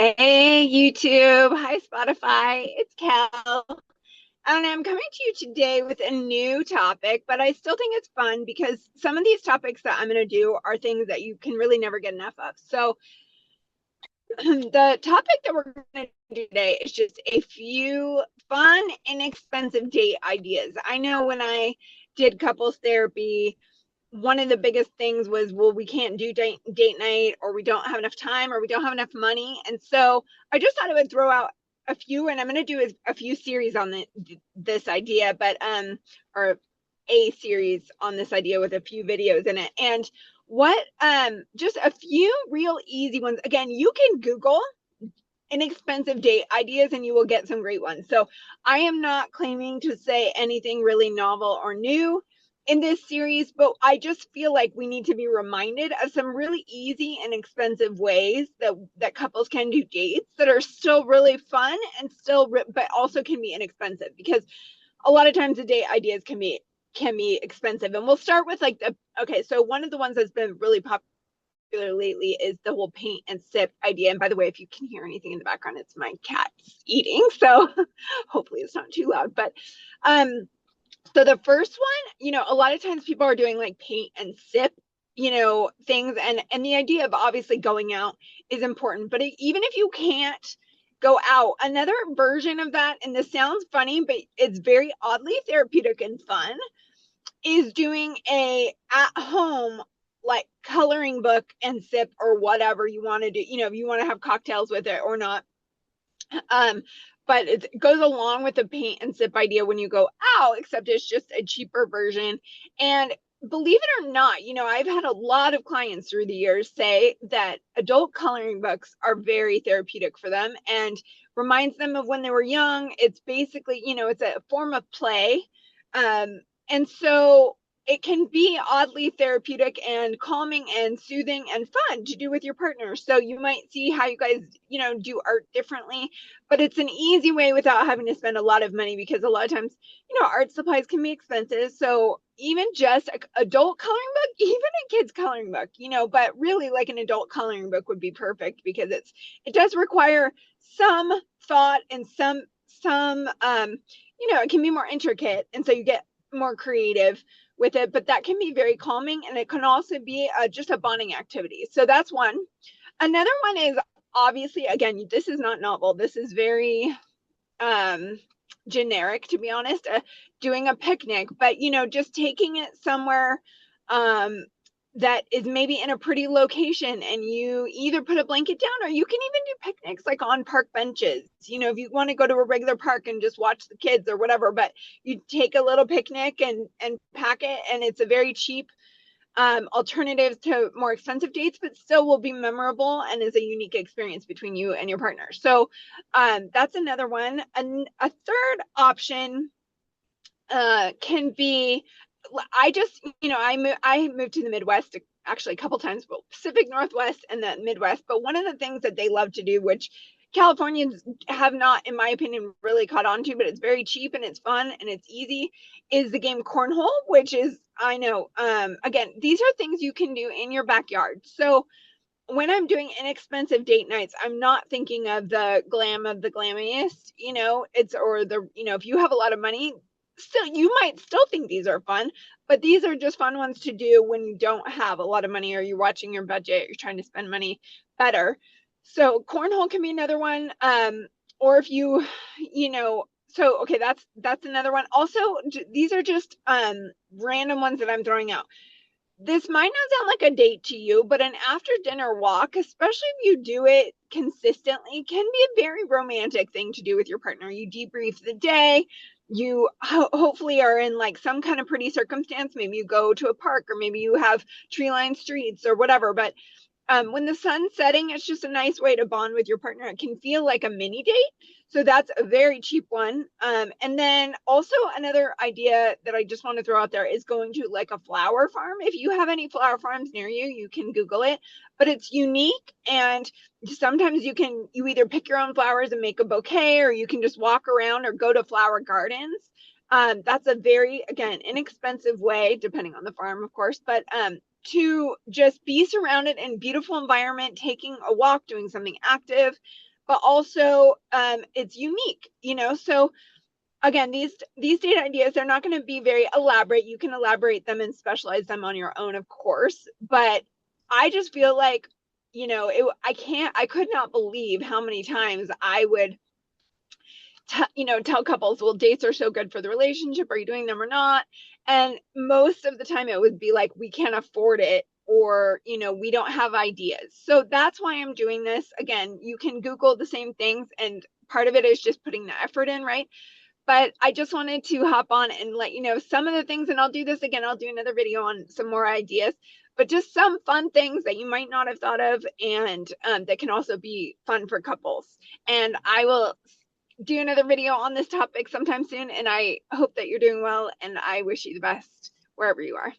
Hey YouTube, hi Spotify, it's Cal, and I'm coming to you today with a new topic, but I still think it's fun because some of these topics that I'm going to do are things that you can really never get enough of. So, the topic that we're going to do today is just a few fun, inexpensive date ideas. I know when I did couples therapy, one of the biggest things was, well, we can't do date night, or we don't have enough time, or we don't have enough money. And so I just thought I would throw out a few, and I'm going to do a few series on this idea, but or a series on this idea with a few videos in it. And what just a few real easy ones. Again, you can Google inexpensive date ideas and you will get some great ones. So I am not claiming to say anything really novel or new in this series, but I just feel like we need to be reminded of some really easy and expensive ways that couples can do dates that are still really fun and still but also can be inexpensive, because a lot of times the date ideas can be expensive. And we'll start with like the okay, so one of the ones that's been really popular lately is the whole paint and sip idea. And by the way, if you can hear anything in the background, it's my cats eating. So hopefully it's not too loud. But so the first one, a lot of times people are doing like paint and sip, things, and the idea of obviously going out is important. But even if you can't go out, another version of that, and this sounds funny, but it's very oddly therapeutic and fun, is doing a at home like coloring book and sip, or whatever you want to do, if you want to have cocktails with it or not. um but it goes along with the paint and sip idea when you go out, except it's just a cheaper version. And believe it or not, I've had a lot of clients through the years say that adult coloring books are very therapeutic for them and reminds them of when they were young. It's basically, it's a form of play. And so it can be oddly therapeutic and calming and soothing and fun to do with your partner. So you might see how you guys, do art differently, but it's an easy way without having to spend a lot of money, because a lot of times, art supplies can be expensive. So even just an adult coloring book, even a kid's coloring book, but really like an adult coloring book would be perfect, because it does require some thought and some it can be more intricate, and so you get more creative with it, but that can be very calming, and it can also be just a bonding activity. So that's one. Another one is, obviously, again, this is not novel. This is very generic, to be honest. Doing a picnic, but just taking it somewhere um, that is maybe in a pretty location, and you either put a blanket down, or you can even do picnics like on park benches. If you want to go to a regular park and just watch the kids or whatever, but you take a little picnic and pack it, and it's a very cheap alternative to more expensive dates, but still will be memorable and is a unique experience between you and your partner. So that's another one. And a third option can be, I just, I moved to the Midwest actually a couple times, but Pacific Northwest and the Midwest. But one of the things that they love to do, which Californians have not, in my opinion, really caught on to, but it's very cheap and it's fun and it's easy, is the game cornhole, which is, I know, again, these are things you can do in your backyard. So when I'm doing inexpensive date nights, I'm not thinking of the glam of the glammiest, it's, or the, if you have a lot of money, still, you might still think these are fun, but these are just fun ones to do when you don't have a lot of money, or you're watching your budget, you're trying to spend money better. So cornhole can be another one. Or if so okay, that's another one. Also, these are just random ones that I'm throwing out. This might not sound like a date to you, but an after dinner walk, especially if you do it consistently, can be a very romantic thing to do with your partner. You debrief the day. You hopefully are in like some kind of pretty circumstance. Maybe you go to a park, or maybe you have tree lined streets or whatever. But when the sun's setting, it's just a nice way to bond with your partner. It can feel like a mini date. So that's a very cheap one. And then also another idea that I just want to throw out there is going to like a flower farm. If you have any flower farms near you, you can Google it, but it's unique. And sometimes you either pick your own flowers and make a bouquet, or you can just walk around or go to flower gardens. That's a very, again, inexpensive way, depending on the farm, of course, but to just be surrounded in beautiful environment, taking a walk, doing something active. but also it's unique, you know. So again, these date ideas, they're not going to be very elaborate. You can elaborate them and specialize them on your own, of course, but I just feel like, you know, I could not believe how many times I would tell couples, well, dates are so good for the relationship, are you doing them or not? And most of the time it would be like, we can't afford it, or we don't have ideas. So that's why I'm doing this. Again, you can Google the same things, and part of it is just putting the effort in, right? But I just wanted to hop on and let you know some of the things, and I'll do this again. I'll do another video on some more ideas, but just some fun things that you might not have thought of, and that can also be fun for couples. And I will do another video on this topic sometime soon, and I hope that you're doing well, and I wish you the best wherever you are.